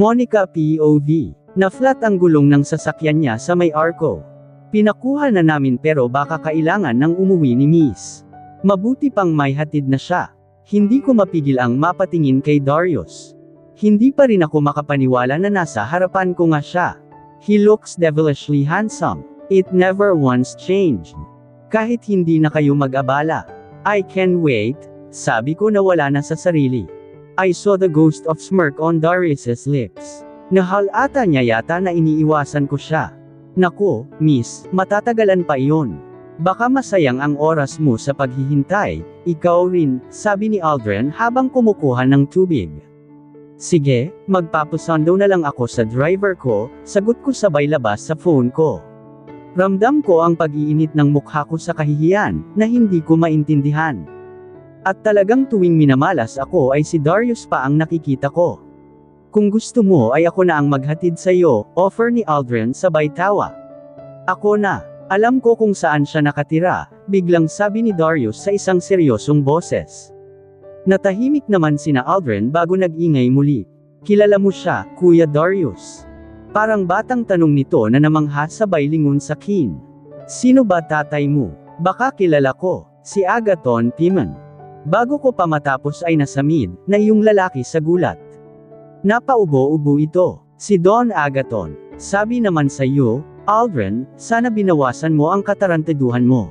Monica POV. Na-flat ang gulong ng sasakyan niya sa may arko. Pinakuha na namin pero baka kailangan ng umuwi ni Miss. Mabuti pang may hatid na siya. Hindi ko mapigil ang mapatingin kay Darius. Hindi pa rin ako makapaniwala na nasa harapan ko nga siya. He looks devilishly handsome. It never once changed. Kahit hindi na kayo mag-abala. I can't wait, sabi ko na wala na sa sarili. I saw the ghost of smirk on Darius's lips. Nahalata niya yata na iniiwasan ko siya. Naku, Miss, matatagalan pa iyon. Baka masayang ang oras mo sa paghihintay, ikaw rin, sabi ni Aldrin habang kumukuha ng tubig. Sige, magpapasundo na lang ako sa driver ko, sagot ko sabay labas sa phone ko. Ramdam ko ang pag-iinit ng mukha ko sa kahihiyan, na hindi ko maintindihan. At talagang tuwing minamalas ako ay si Darius pa ang nakikita ko. Kung gusto mo ay ako na ang maghatid sa iyo, offer ni Aldrin sabay tawa. Ako na. Alam ko kung saan siya nakatira, biglang sabi ni Darius sa isang seryosong boses. Natahimik naman sina Aldrin bago nag-ingay muli. Kilala mo siya, Kuya Darius? Parang batang tanong nito na namangha sabay lingon sa kin. Sino ba tatay mo? Baka kilala ko, si Agaton Timon. Bago ko pa matapos ay nasamid, na iyong lalaki sa gulat. Napaubo-ubo ito, si Don Agaton. Sabi naman sa iyo, Aldrin, sana binawasan mo ang katarantaduhan mo.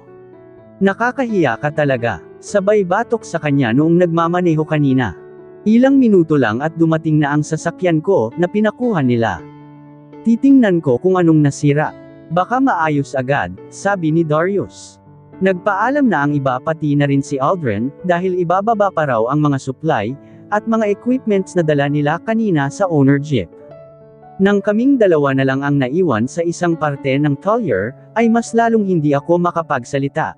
Nakakahiya ka talaga, sabay batok sa kanya noong nagmamaneho kanina. Ilang minuto lang at dumating na ang sasakyan ko, na pinakuha nila. Titingnan ko kung anong nasira. Baka maayos agad, sabi ni Darius. Nagpaalam na ang iba pati na rin si Aldrin, dahil ibababa pa raw ang mga supply, at mga equipments na dala nila kanina sa owner jeep. Nang kaming dalawa na lang ang naiwan sa isang parte ng Collier, ay mas lalong hindi ako makapagsalita.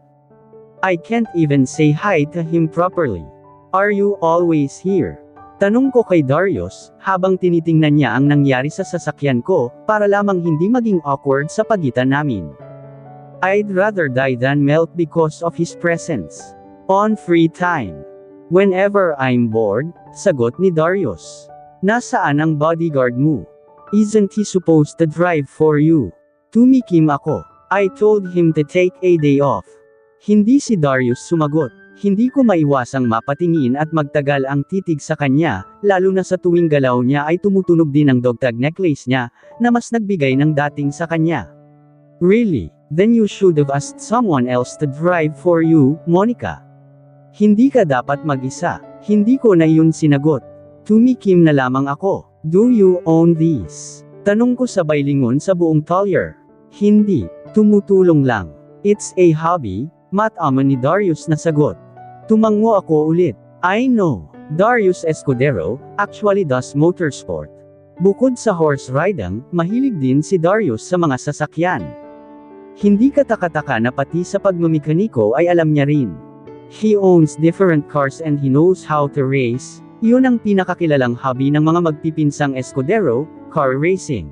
I can't even say hi to him properly. Are you always here? Tanong ko kay Darius, habang tinitingnan niya ang nangyari sa sasakyan ko, para lamang hindi maging awkward sa pagitan namin. I'd rather die than melt because of his presence. On free time. Whenever I'm bored, sagot ni Darius. Nasaan ang bodyguard mo? Isn't he supposed to drive for you? Tumikim ako. I told him to take a day off. Hindi si Darius sumagot. Hindi ko maiwasang mapatingin at magtagal ang titig sa kanya, lalo na sa tuwing galaw niya ay tumutunog din ang dogtag necklace niya, na mas nagbigay ng dating sa kanya. Really? Then you should have asked someone else to drive for you, Monica. Hindi ka dapat mag-isa. Hindi ko na yun sinagot. Tumikim na lamang ako. Do you own these? Tanong ko sabay lingon sa buong Collier. Hindi. Tumutulong lang. It's a hobby, matama ni Darius na sagot. Tumango ako ulit. I know. Darius Escudero, actually does motorsport. Bukod sa horse riding, mahilig din si Darius sa mga sasakyan. Hindi katakataka na pati sa pagmamekaniko ay alam niya rin. He owns different cars and he knows how to race. Yun ang pinakakilalang hobby ng mga magpipinsang Escudero, car racing.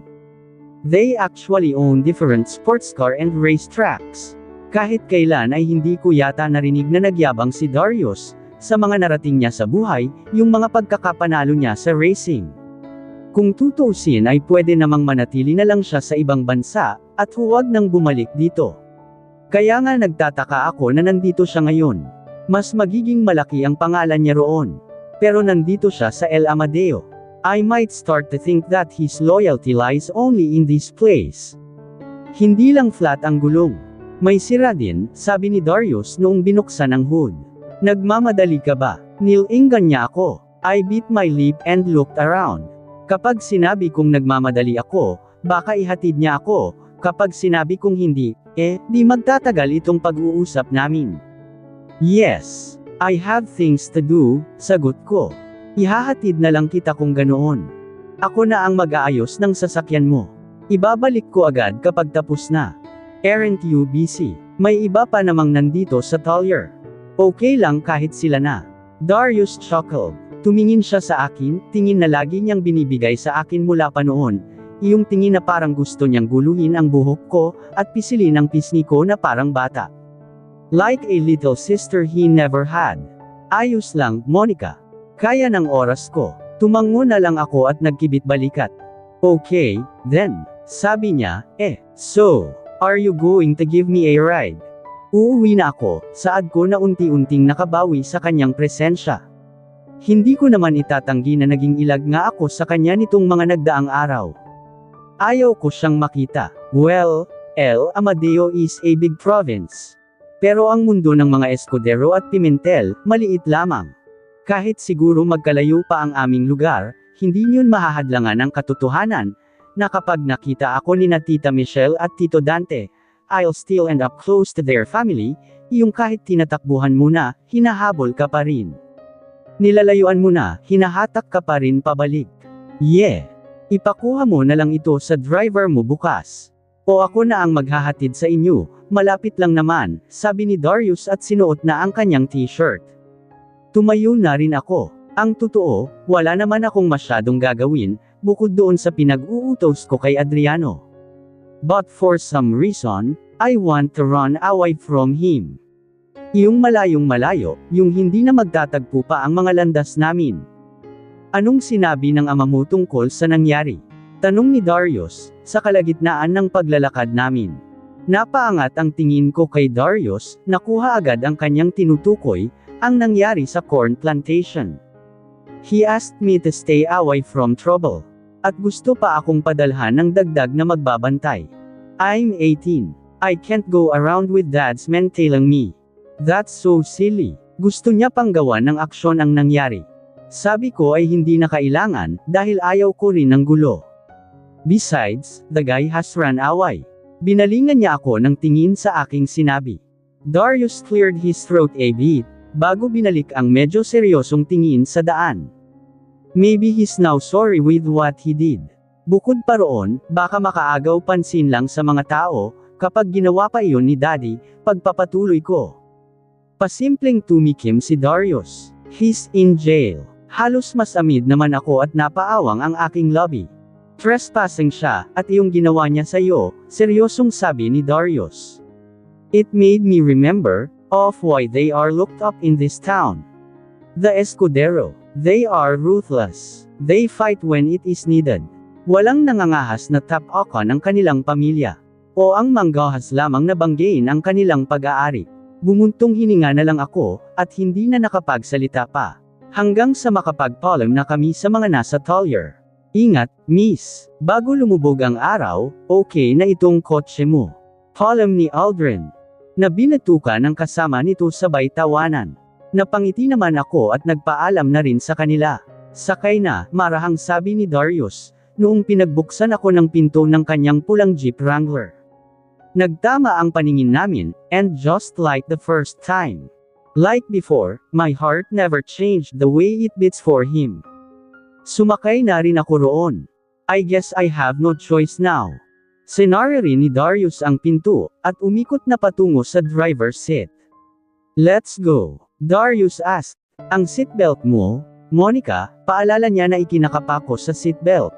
They actually own different sports car and race tracks. Kahit kailan ay hindi ko yata narinig na nagyabang si Darius, sa mga narating niya sa buhay, yung mga pagkakapanalo niya sa racing. Kung tutuusin ay pwede namang manatili na lang siya sa ibang bansa, at huwag nang bumalik dito. Kaya nga nagtataka ako na nandito siya ngayon. Mas magiging malaki ang pangalan niya roon. Pero nandito siya sa El Amadeo. I might start to think that his loyalty lies only in this place. Hindi lang flat ang gulong. May sira din, sabi ni Darius noong binuksan ang hood. Nagmamadali ka ba? Nilinggan niya ako. I bit my lip and looked around. Kapag sinabi kong nagmamadali ako, baka ihatid niya ako. Kapag sinabi kong hindi, di magtatagal itong pag-uusap namin. Yes, I have things to do, sagot ko. Ihahatid na lang kita kung ganoon. Ako na ang mag-aayos ng sasakyan mo. Ibabalik ko agad kapag tapos na. Aren't you busy? May iba pa namang nandito sa Collier. Okay lang kahit sila na. Darius chuckled. Tumingin siya sa akin, tingin na lagi niyang binibigay sa akin mula pa noon. Iyong tingin na parang gusto niyang guluhin ang buhok ko, at pisilin ang pisngi ko na parang bata. Like a little sister he never had. Ayos lang, Monica. Kaya ng oras ko. Tumango na lang ako at nagkibit balikat. Okay, then, sabi niya, so, are you going to give me a ride? Uuwi na ako, saad ko na unti-unting nakabawi sa kanyang presensya. Hindi ko naman itatanggi na naging ilag nga ako sa kanya nitong mga nagdaang araw. Ayaw ko siyang makita. Well, El Amadeo is a big province. Pero ang mundo ng mga Escudero at Pimentel, maliit lamang. Kahit siguro magkalayo pa ang aming lugar, hindi niyon mahahadlangan ang katotohanan, na kapag nakita ako ni na Tita Michelle at Tito Dante, I'll still end up close to their family, yung kahit tinatakbuhan mo na, hinahabol ka pa rin. Nilalayuan mo na, hinahatak ka pa rin pabalik. Yeah. Ipakuha mo na lang ito sa driver mo bukas. O ako na ang maghahatid sa inyo, malapit lang naman, sabi ni Darius at sinuot na ang kanyang t-shirt. Tumayo na rin ako. Ang totoo, wala naman akong masyadong gagawin, bukod doon sa pinag-uutos ko kay Adriano. But for some reason, I want to run away from him. Yung malayong malayo, yung hindi na magtatagpo pa ang mga landas namin. Anong sinabi ng ama mo tungkol sa nangyari? Tanong ni Darius, sa kalagitnaan ng paglalakad namin. Napaangat ang tingin ko kay Darius, nakuha agad ang kanyang tinutukoy, ang nangyari sa corn plantation. He asked me to stay away from trouble. At gusto pa akong padalhan ng dagdag na magbabantay. I'm 18. I can't go around with dad's men tailing me. That's so silly. Gusto niya pang gawa ng aksyon ang nangyari. Sabi ko ay hindi na kailangan, dahil ayaw ko rin ng gulo. Besides, the guy has run away. Binalingan niya ako ng tingin sa aking sinabi. Darius cleared his throat a bit, bago binalik ang medyo seryosong tingin sa daan. Maybe he's now sorry with what he did. Bukod pa roon, baka makaagaw pansin lang sa mga tao, kapag ginawa pa iyon ni Daddy, pagpapatuloy ko. Pasimpleng tumikim si Darius. He's in jail. Halos masamid naman ako at napaawang ang aking lobby. Trespassing siya, at iyong ginawa niya sa iyo, seryosong sabi ni Darius. It made me remember, of why they are looked up in this town. The Escudero. They are ruthless. They fight when it is needed. Walang nangangahas na tap-okan ang kanilang pamilya. O ang manggahas lamang na banggain ang kanilang pag-aari. Bumuntong hininga na lang ako, at hindi na nakapagsalita pa. Hanggang sa makapagpaalam na kami sa mga nasa Tollier. Ingat, miss. Bago lumubog ang araw, okay na itong kotse mo. Paalam ni Aldrin. Na binatukan ng kasama nito sabay tawanan. Napangiti naman ako at nagpaalam na rin sa kanila. Sakay na, marahang sabi ni Darius, noong pinagbuksan ako ng pinto ng kanyang pulang Jeep Wrangler. Nagtama ang paningin namin, and just like the first time. Like before, my heart never changed the way it beats for him. Sumakay na rin ako roon. I guess I have no choice now. Senaryo rin ni Darius ang pinto, at umikot na patungo sa driver's seat. Let's go. Darius asked, ang seatbelt mo, Monica, paalala niya na ikinakapako sa seatbelt.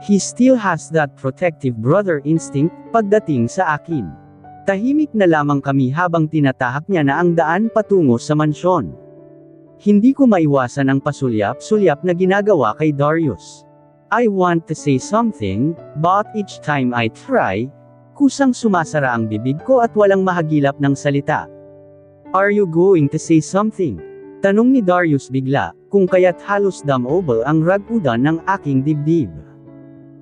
He still has that protective brother instinct, pagdating sa akin. Tahimik na lamang kami habang tinatahak niya na ang daan patungo sa mansyon. Hindi ko maiwasan ang pasulyap-sulyap na ginagawa kay Darius. I want to say something, but each time I try, kusang sumasara ang bibig ko at walang mahagilap ng salita. Are you going to say something? Tanong ni Darius bigla, kung kaya't halos damobel ang ragudan ng aking dibdib.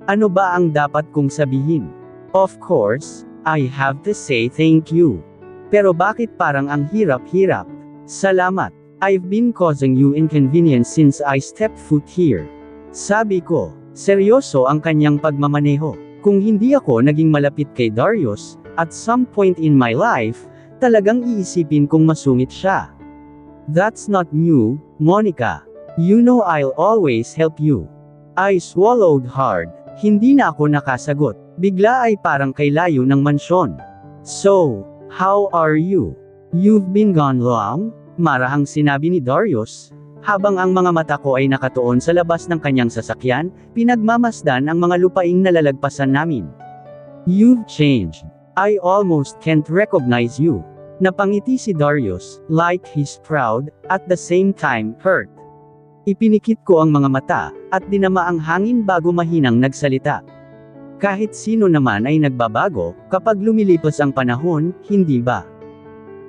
Ano ba ang dapat kong sabihin? Of course, I have to say thank you. Pero bakit parang ang hirap-hirap? Salamat. I've been causing you inconvenience since I stepped foot here. Sabi ko, seryoso ang kanyang pagmamaneho. Kung hindi ako naging malapit kay Darius, at some point in my life, talagang iisipin kong masungit siya. That's not new, Monica. You know I'll always help you. I swallowed hard. Hindi na ako nakasagot. Bigla ay parang kay layo ng mansyon. So, how are you? You've been gone long? Marahang sinabi ni Darius, habang ang mga mata ko ay nakatuon sa labas ng kanyang sasakyan, pinagmamasdan ang mga lupaing nalalagpasan namin. You've changed. I almost can't recognize you. Napangiti si Darius, like he's proud, at the same time hurt. Ipinikit ko ang mga mata, at dinama ang hangin bago mahinang nagsalita. Kahit sino naman ay nagbabago, kapag lumilipas ang panahon, hindi ba?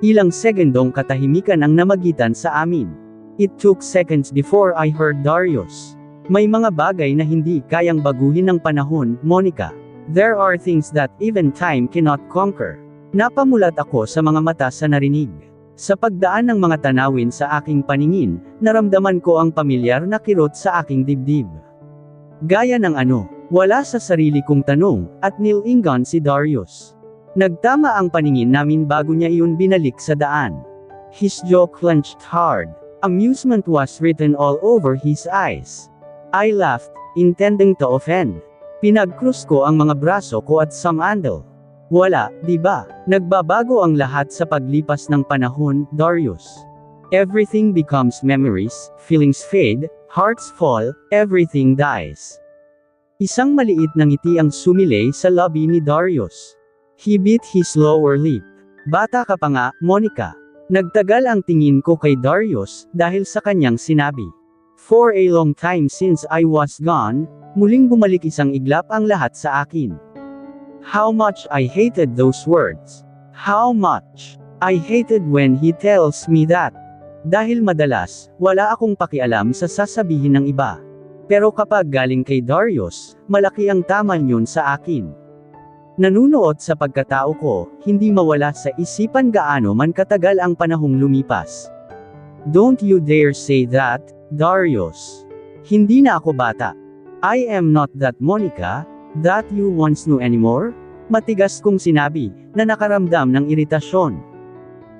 Ilang sekundong katahimikan ang namagitan sa amin. It took seconds before I heard Darius. May mga bagay na hindi kayang baguhin ng panahon, Monica. There are things that even time cannot conquer. Napamulat ako sa mga mata sa narinig. Sa pagdaan ng mga tanawin sa aking paningin, naramdaman ko ang pamilyar na kirot sa aking dibdib. Gaya ng ano, wala sa sarili kong tanong, at nilingon si Darius. Nagtama ang paningin namin bago niya iyon binalik sa daan. His jaw clenched hard. Amusement was written all over his eyes. I laughed, intending to offend. Pinagkrus ko ang mga braso ko at sumandal. Wala, di ba? Nagbabago ang lahat sa paglipas ng panahon, Darius. Everything becomes memories, feelings fade, hearts fall, everything dies. Isang maliit na ngiti ang sumilay sa labi ni Darius. He bit his lower lip. Bata ka pa nga, Monica. Nagtagal ang tingin ko kay Darius, dahil sa kanyang sinabi. For a long time since I was gone, muling bumalik isang iglap ang lahat sa akin. How much I hated those words. How much I hated when he tells me that. Dahil madalas, wala akong pakialam sa sasabihin ng iba. Pero kapag galing kay Darius, malaki ang tama niyon sa akin. Nanunuot sa pagkatao ko, hindi mawala sa isipan gaano man katagal ang panahong lumipas. Don't you dare say that, Darius. Hindi na ako bata. I am not that Monica that you once knew anymore? Matigas kong sinabi, na nakaramdam ng iritasyon.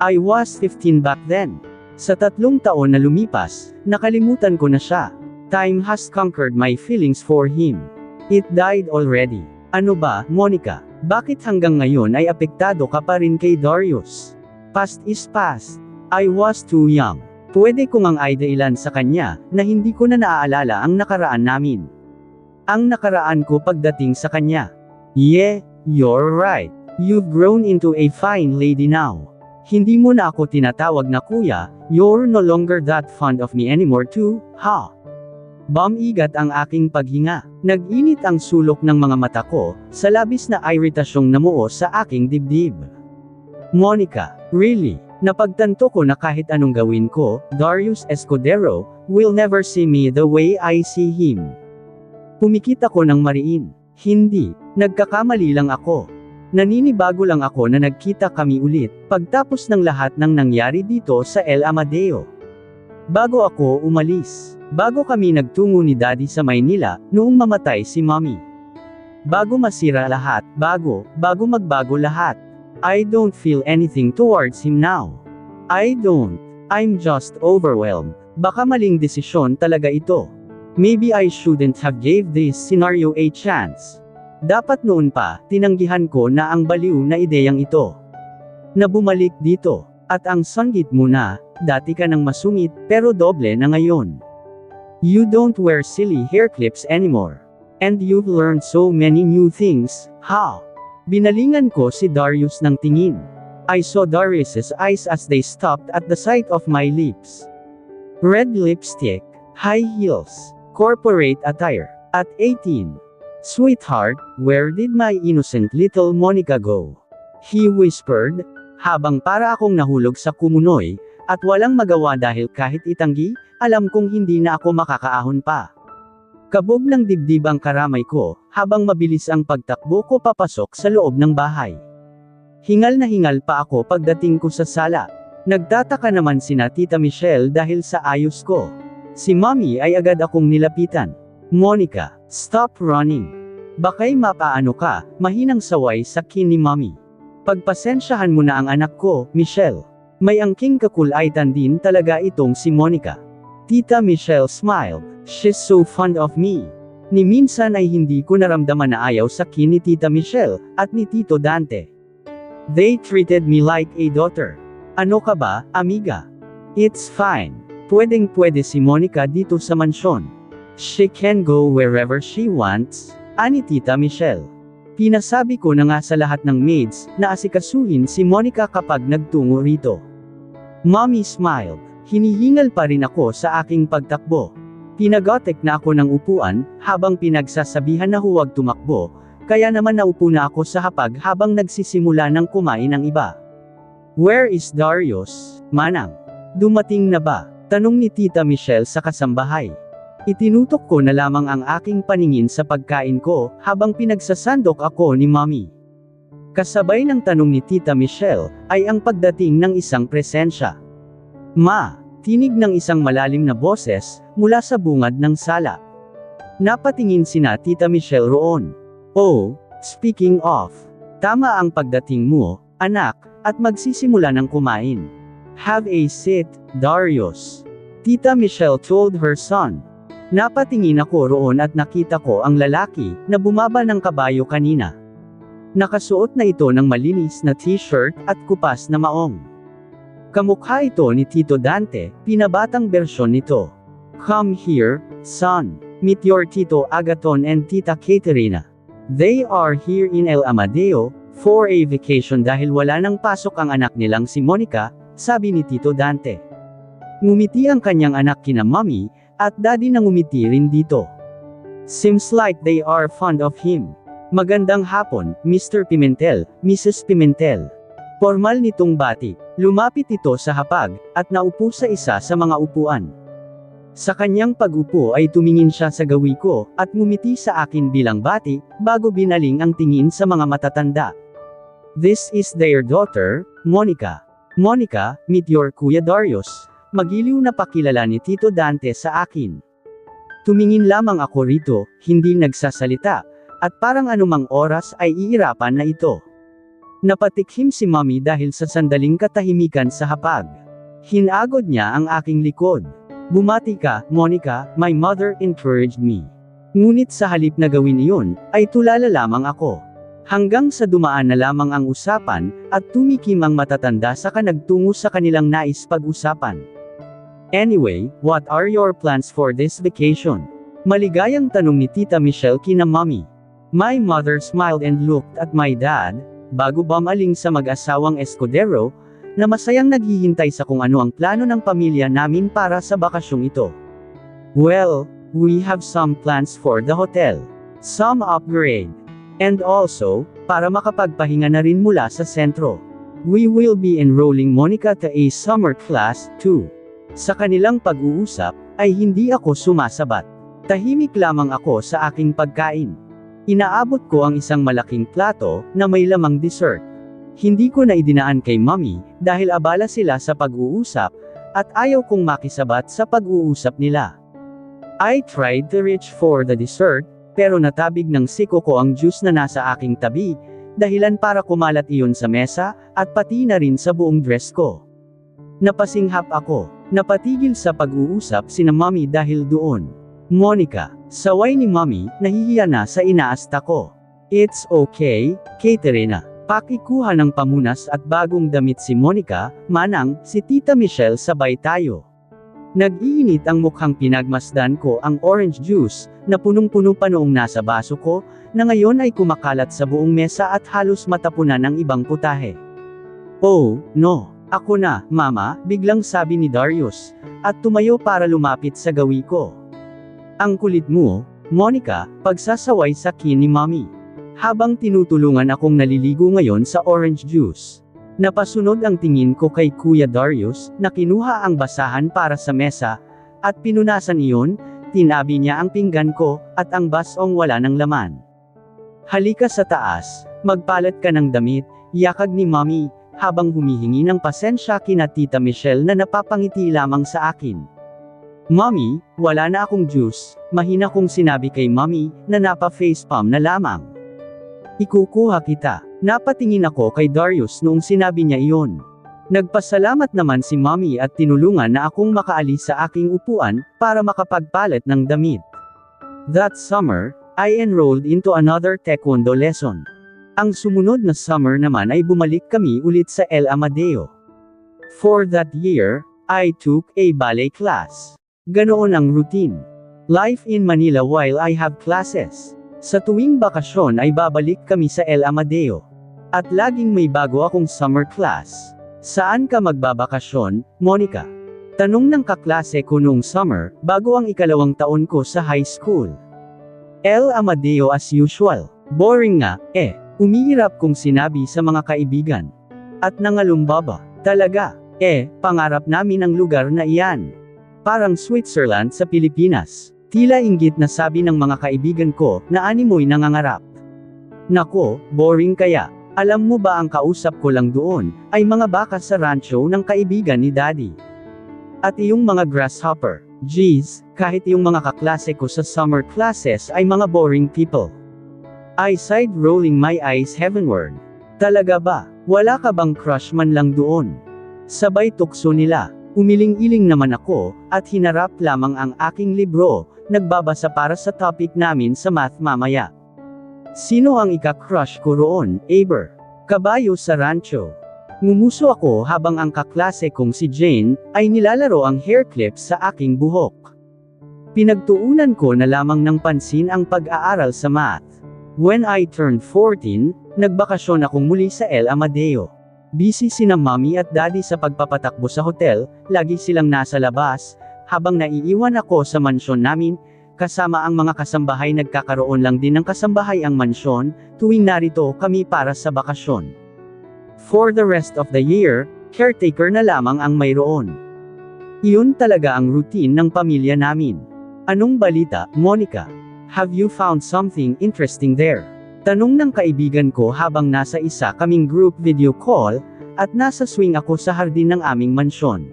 I was 15 back then. Sa 3 taon na lumipas, nakalimutan ko na siya. Time has conquered my feelings for him. It died already. Ano ba, Monica? Bakit hanggang ngayon ay apektado ka pa rin kay Darius? Past is past. I was too young. Pwede kong ang idailan sa kanya, na hindi ko na naaalala ang nakaraan namin. Ang nakaraan ko pagdating sa kanya. Yeah, you're right. You've grown into a fine lady now. Hindi mo na ako tinatawag na kuya, you're no longer that fond of me anymore too, ha? Bumigat ang aking paghinga. Nag-init ang sulok ng mga mata ko, sa labis na iritasyong namuo sa aking dibdib. Monica, really? Napagtanto ko na kahit anong gawin ko, Darius Escudero will never see me the way I see him. Pumikit ako ng mariin. Hindi, nagkakamali lang ako. Naninibago lang ako na nagkita kami ulit, pagtapos ng lahat ng nangyari dito sa El Amadeo. Bago ako umalis. Bago kami nagtungo ni Daddy sa Maynila, noong mamatay si Mommy. Bago masira lahat, bago magbago lahat. I don't feel anything towards him now. I don't. I'm just overwhelmed. Baka maling desisyon talaga ito. Maybe I shouldn't have gave this scenario a chance. Dapat noon pa, tinanggihan ko na ang baliw na ideyang ito. Na bumalik dito. At ang sanggit mo na, dati ka nang masungit, pero doble na ngayon. You don't wear silly hair clips anymore. And you've learned so many new things, ha? Binalingan ko si Darius ng tingin. I saw Darius's eyes as they stopped at the sight of my lips. Red lipstick, high heels, corporate attire. At 18. Sweetheart, where did my innocent little Monica go? He whispered, habang para akong nahulog sa kumunoy, at walang magawa dahil kahit itanggi, alam kong hindi na ako makakaahon pa. Kabog ng dibdib ang karamay ko, habang mabilis ang pagtakbo ko papasok sa loob ng bahay. Hingal na hingal pa ako pagdating ko sa sala. Nagtataka naman sina Tita Michelle dahil sa ayos ko. Si Mommy ay agad akong nilapitan. Monica, stop running. Baka'y mapaano ka, mahinang saway sa kin ni Mommy. Pagpasensyahan mo na ang anak ko, Michelle. May angking kakulaitan din talaga itong si Monica. Tita Michelle smiled. She's so fond of me. Ni minsan ay hindi ko naramdaman na ayaw sa kin ni Tita Michelle, at ni Tito Dante. They treated me like a daughter. Ano ka ba, amiga? It's fine. Pwedeng-pwede si Monica dito sa mansyon. She can go wherever she wants, ani Tita Michelle. Pinasabi ko na nga sa lahat ng maids, na asikasuhin si Monica kapag nagtungo rito. Mommy smiled. Hinihingal pa rin ako sa aking pagtakbo. Pinagotek na ako ng upuan, habang pinagsasabihan na huwag tumakbo, kaya naman naupo na ako sa hapag habang nagsisimula ng kumain ang iba. Where is Darius, Manang? Dumating na ba? Tanong ni Tita Michelle sa kasambahay. Itinutok ko na lamang ang aking paningin sa pagkain ko, habang pinagsasandok ako ni Mommy. Kasabay ng tanong ni Tita Michelle, ay ang pagdating ng isang presensya. Ma! Tinig ng isang malalim na boses, mula sa bungad ng sala. Napatingin sina Tita Michelle roon. Oh, speaking of. Tama ang pagdating mo, anak, at magsisimula ng kumain. Have a seat, Darius. Tita Michelle told her son. Napatingin ako roon at nakita ko ang lalaki, na bumaba ng kabayo kanina. Nakasuot na ito ng malinis na t-shirt, at kupas na maong. Kamukha ito ni Tito Dante, pinabatang bersyon nito. Come here, son. Meet your Tito Agaton and Tita Caterina. They are here in El Amadeo, for a vacation dahil wala nang pasok ang anak nilang si Monica, sabi ni Tito Dante. Ngumiti ang kanyang anak kina Mommy, at Daddy na ngumiti rin dito. Seems like they are fond of him. Magandang hapon, Mr. Pimentel, Mrs. Pimentel. Formal nitong bati, lumapit ito sa hapag, at naupo sa isa sa mga upuan. Sa kanyang pag-upo ay tumingin siya sa gawi ko, at ngumiti sa akin bilang bati, bago binaling ang tingin sa mga matatanda. This is their daughter, Monica. Monica, meet your Kuya Darius. Magiliw na pakilala ni Tito Dante sa akin. Tumingin lamang ako rito, hindi nagsasalita, at parang anumang oras ay iirapan na ito. Napatikhim si Mommy dahil sa sandaling katahimikan sa hapag. Hinagod niya ang aking likod. Bumati ka, Monica, my mother encouraged me. Ngunit sa halip na gawin iyon, ay tulala lamang ako. Hanggang sa dumaan na lamang ang usapan, at tumikim ang matatanda saka nagtungo sa kanilang nais pag-usapan. Anyway, what are your plans for this vacation? Maligayang tanong ni Tita Michelle kina Mommy. My mother smiled and looked at my dad, bago bumaling sa mag-asawang Escudero, na masayang naghihintay sa kung ano ang plano ng pamilya namin para sa bakasyong ito. Well, we have some plans for the hotel. Some upgrade. And also, para makapagpahinga na rin mula sa sentro. We will be enrolling Monica to a summer class, too. Sa kanilang pag-uusap, ay hindi ako sumasabat. Tahimik lamang ako sa aking pagkain. Inaabot ko ang isang malaking plato, na may lamang dessert. Hindi ko na idinaan kay Mommy, dahil abala sila sa pag-uusap, at ayaw kong makisabat sa pag-uusap nila. I tried to reach for the dessert, pero natabig ng siko ko ang juice na nasa aking tabi, dahilan para kumalat iyon sa mesa, at pati na rin sa buong dress ko. Napasinghap ako. Napatigil sa pag-uusap sina Mommy dahil doon. Monica, saway ni Mommy, nahihiya na sa inaasta ko. It's okay, Caterina. Pakikuha ng pamunas at bagong damit si Monica, Manang, si Tita Michelle sabay tayo. Nag-iinit ang mukhang pinagmasdan ko ang orange juice, na punong-puno pa noong nasa baso ko, na ngayon ay kumakalat sa buong mesa at halos matapunan ng ibang putahe. Oh, no. Ako na, Mama, biglang sabi ni Darius, at tumayo para lumapit sa gawi ko. Ang kulit mo, Monica, pagsasaway sa kin ni Mommy. Habang tinutulungan akong naliligo ngayon sa orange juice. Napasunod ang tingin ko kay Kuya Darius, na kinuha ang basahan para sa mesa, at pinunasan iyon, tinabi niya ang pinggan ko, at ang basong wala ng laman. Halika sa taas, magpalat ka ng damit, yakag ni Mommy, habang humihingi ng pasensya kina Tita Michelle na napapangiti lamang sa akin. Mommy, wala na akong juice, mahina kong sinabi kay Mommy, na napa-facepalm na lamang. Ikukuha kita. Napatingin ako kay Darius noong sinabi niya iyon. Nagpasalamat naman si Mommy at tinulungan na akong makaalis sa aking upuan, para makapagpalit ng damit. That summer, I enrolled into another taekwondo lesson. Ang sumunod na summer naman ay bumalik kami ulit sa El Amadeo. For that year, I took a ballet class. Ganoon ang routine. Life in Manila while I have classes. Sa tuwing bakasyon ay babalik kami sa El Amadeo. At laging may bago akong summer class. Saan ka magbabakasyon, Monica? Tanong ng kaklase ko noong summer, bago ang ikalawang taon ko sa high school. El Amadeo as usual. Boring nga, umiirap kong sinabi sa mga kaibigan. At nangalumbaba. Talaga, pangarap namin ang lugar na iyan. Parang Switzerland sa Pilipinas. Tila inggit na sabi ng mga kaibigan ko, na animoy nangangarap. Nako, boring kaya. Alam mo ba ang kausap ko lang doon, ay mga baka sa rancho ng kaibigan ni Daddy. At iyong mga grasshopper. Geez, kahit yung mga kaklase ko sa summer classes ay mga boring people. I sighed, rolling my eyes heavenward. Talaga ba? Wala ka bang crush man lang doon? Sabay tukso nila. Umiling-iling naman ako, at hinarap lamang ang aking libro, nagbabasa para sa topic namin sa math mamaya. Sino ang ika-crush ko roon, Aber? Kabayo sa rancho. Ngumuso ako habang ang kaklase kong si Jane, ay nilalaro ang hair clips sa aking buhok. Pinagtuunan ko na lamang ng pansin ang pag-aaral sa math. When I turned 14, nagbakasyon akong muli sa El Amadeo. Busy sina mommy at daddy sa pagpapatakbo sa hotel, lagi silang nasa labas, habang naiiwan ako sa mansyon namin, kasama ang mga kasambahay. Nagkakaroon lang din ng kasambahay ang mansyon, tuwing narito kami para sa bakasyon. For the rest of the year, caretaker na lamang ang mayroon. Iyon talaga ang routine ng pamilya namin. Anong balita, Monica? Have you found something interesting there? Tanong ng kaibigan ko habang nasa isa kaming group video call, at nasa swing ako sa hardin ng aming mansyon.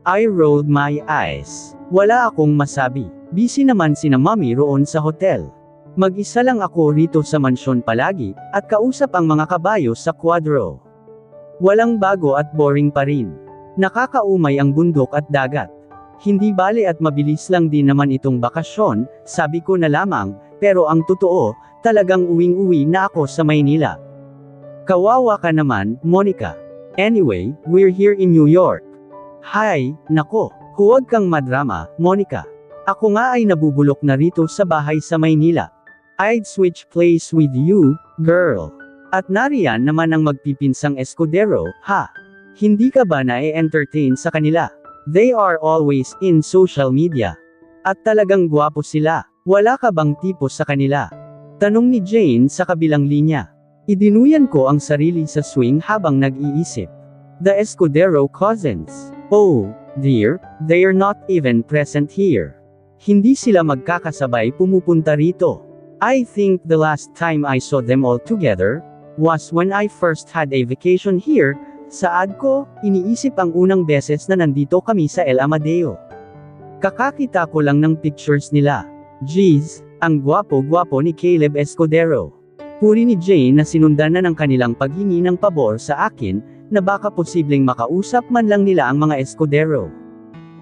I rolled my eyes. Wala akong masabi. Busy naman sina mommy roon sa hotel. Mag-isa lang ako rito sa mansyon palagi, at kausap ang mga kabayo sa kwadro. Walang bago at boring pa rin. Nakakaumay ang bundok at dagat. Hindi bale at mabilis lang din naman itong bakasyon, sabi ko na lamang, pero ang totoo, talagang uwing-uwi na ako sa Maynila. Kawawa ka naman, Monica. Anyway, we're here in New York. Hi, nako, huwag kang madrama, Monica. Ako nga ay nabubulok na rito sa bahay sa Maynila. I'd switch place with you, girl. At nariyan naman ang magpipinsang Escudero, ha? Hindi ka ba na-entertain sa kanila? They are always in social media. At talagang gwapo sila. Wala ka bang tipo sa kanila? Tanong ni Jane sa kabilang linya. Idinuyan ko ang sarili sa swing habang nag-iisip. The Escudero cousins. Oh, dear, they're not even present here. Hindi sila magkakasabay pumupunta rito. I think the last time I saw them all together, was when I first had a vacation here. Saad ko, iniisip ang unang beses na nandito kami sa El Amadeo. Kakakita ko lang ng pictures nila. Geez, ang gwapo-gwapo ni Caleb Escudero. Puri ni Jane na sinundan na ng kanilang paghingi ng pabor sa akin, na baka posibleng makausap man lang nila ang mga Escudero.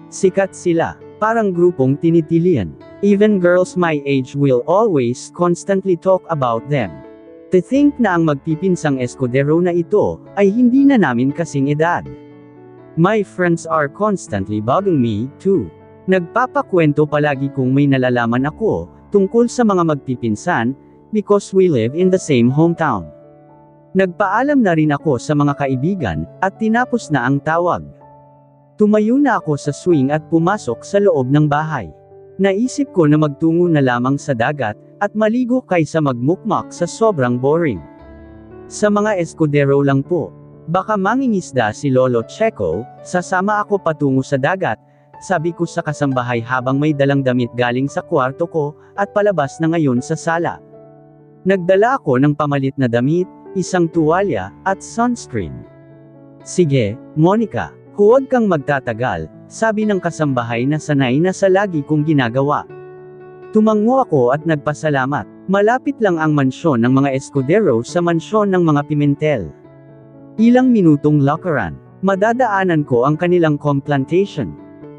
Sikat sila, parang grupong tinitilian. Even girls my age will always constantly talk about them. To think na ang magpipinsang Escudero na ito, ay hindi na namin kasing edad. My friends are constantly bugging me, too. Nagpapakwento palagi kung may nalalaman ako, tungkol sa mga magpipinsan, because we live in the same hometown. Nagpaalam na rin ako sa mga kaibigan, at tinapos na ang tawag. Tumayo na ako sa swing at pumasok sa loob ng bahay. Naisip ko na magtungo na lamang sa dagat, at maligo kaysa magmukmak sa sobrang boring. Sa mga Escudero lang po. Baka mangingisda si Lolo Checo, sasama ako patungo sa dagat, sabi ko sa kasambahay habang may dalang damit galing sa kwarto ko, at palabas na ngayon sa sala. Nagdala ako ng pamalit na damit, isang tuwalya, at sunscreen. Sige, Monica, huwag kang magtatagal, sabi ng kasambahay na sanay na sa lagi kong ginagawa. Tumango ako at nagpasalamat. Malapit lang ang mansyon ng mga Escudero sa mansyon ng mga Pimentel. Ilang minutong lakaran, madadaanan ko ang kanilang complantation.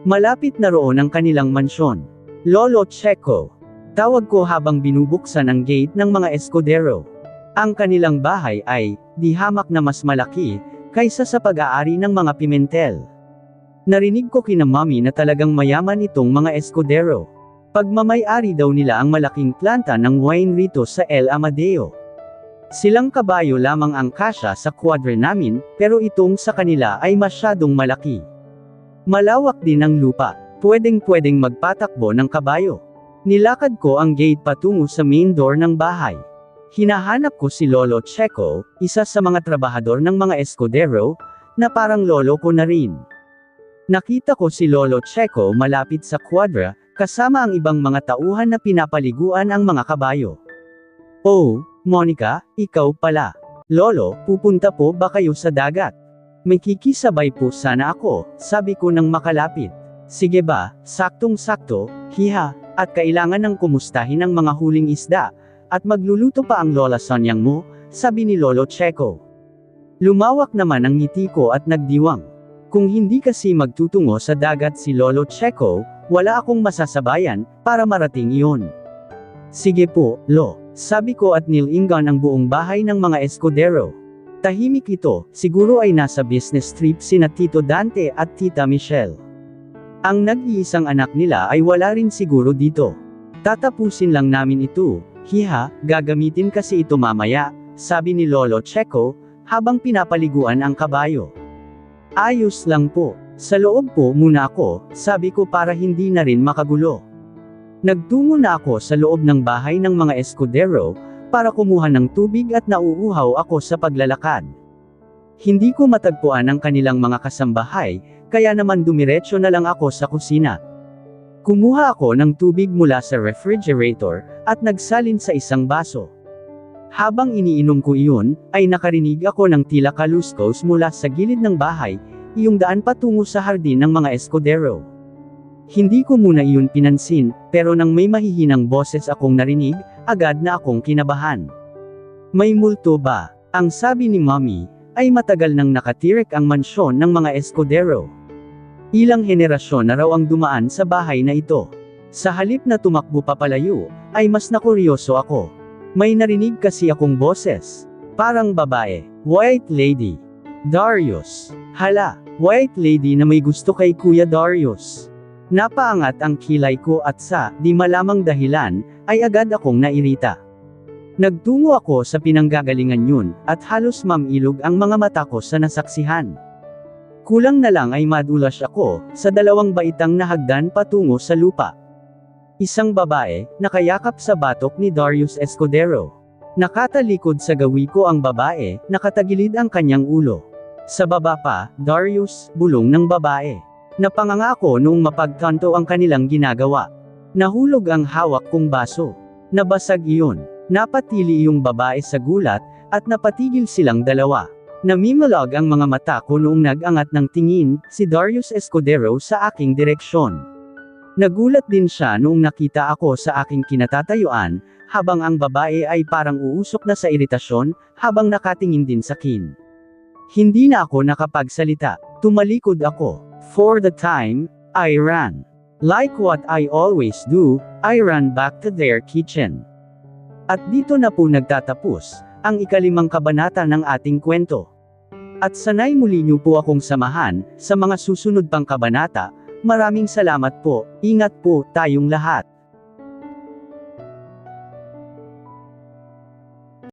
Malapit na roon ang kanilang mansyon. Lolo Checo. Tawag ko habang binubuksan ang gate ng mga Escudero. Ang kanilang bahay ay, di hamak na mas malaki, kaysa sa pag-aari ng mga Pimentel. Narinig ko kina mommy na talagang mayaman itong mga Escudero. Pagmamay-ari daw nila ang malaking planta ng wine rito sa El Amadeo. Silang kabayo lamang ang kasya sa kwadre namin, pero itong sa kanila ay masyadong malaki. Malawak din ang lupa. Pwedeng magpatakbo ng kabayo. Nilakad ko ang gate patungo sa main door ng bahay. Hinahanap ko si Lolo Checo, isa sa mga trabahador ng mga Escudero, na parang lolo ko na rin. Nakita ko si Lolo Checo malapit sa kwadra, kasama ang ibang mga tauhan na pinapaliguan ang mga kabayo. "Oh, Monica, ikaw pala. Lolo, pupunta po ba kayo sa dagat? May kikisabay po sana ako," sabi ko nang makalapit. "Sige ba, saktong-sakto, hiha, at kailangan ng kumustahin ang mga huling isda, at magluluto pa ang Lola Sonyang mo," sabi ni Lolo Checo. Lumawak naman ang ngiti ko at nagdiwang. Kung hindi kasi magtutungo sa dagat si Lolo Checo, wala akong masasabayan, para marating iyon. "Sige po, Lo," sabi ko at nilingan ang buong bahay ng mga Escudero. Tahimik ito, siguro ay nasa business trip sina Tito Dante at Tita Michelle. Ang nag-iisang anak nila ay wala rin siguro dito. "Tatapusin lang namin ito, hiha, gagamitin kasi ito mamaya," sabi ni Lolo Checo, habang pinapaliguan ang kabayo. "Ayos lang po. Sa loob po muna ako," sabi ko para hindi na rin makagulo. Nagtungo na ako sa loob ng bahay ng mga Escudero, para kumuha ng tubig at nauuhaw ako sa paglalakad. Hindi ko matagpuan ang kanilang mga kasambahay, kaya naman dumiretso na lang ako sa kusina. Kumuha ako ng tubig mula sa refrigerator, at nagsalin sa isang baso. Habang iniinom ko iyon, ay nakarinig ako ng tila kaluskos mula sa gilid ng bahay, iyong daan patungo sa hardin ng mga Escudero. Hindi ko muna iyon pinansin, pero nang may mahihinang boses akong narinig, agad na akong kinabahan. "May multo ba?" ang sabi ni Mommy, ay matagal nang nakatirik ang mansyon ng mga Escudero. Ilang henerasyon na raw ang dumaan sa bahay na ito. Sa halip na tumakbo papalayo, ay mas nakuryoso ako. May narinig kasi akong boses. Parang babae. "White Lady. Darius. Hala, White Lady na may gusto kay Kuya Darius." Napaangat ang kilay ko at sa di malamang dahilan, ay agad akong nairita. Nagtungo ako sa pinanggagalingan yun, at halos mamilog ang mga mata ko sa nasaksihan. Kulang na lang ay madulas ako, sa dalawang baitang na hagdan patungo sa lupa. Isang babae, nakayakap sa batok ni Darius Escudero. Nakatalikod sa gawi ko ang babae, nakatagilid ang kanyang ulo. Sa baba pa, Darius, bulong ng babae. Napanganga ako noong mapagtanto ang kanilang ginagawa. Nahulog ang hawak kong baso. Nabasag iyon. Napatili yung babae sa gulat, at napatigil silang dalawa. Namimalag ang mga mata ko noong nag-angat ng tingin, si Darius Escudero sa aking direksyon. Nagulat din siya noong nakita ako sa aking kinatatayuan, habang ang babae ay parang uusok na sa iritasyon, habang nakatingin din sa akin. Hindi na ako nakapagsalita. Tumalikod ako. For the time, I ran. Like what I always do, I ran back to their kitchen. At dito na po nagtatapos ang ika-5 kabanata ng ating kwento. At sanay muli niyo po akong samahan sa mga susunod pang kabanata. Maraming salamat po. Ingat po tayong lahat.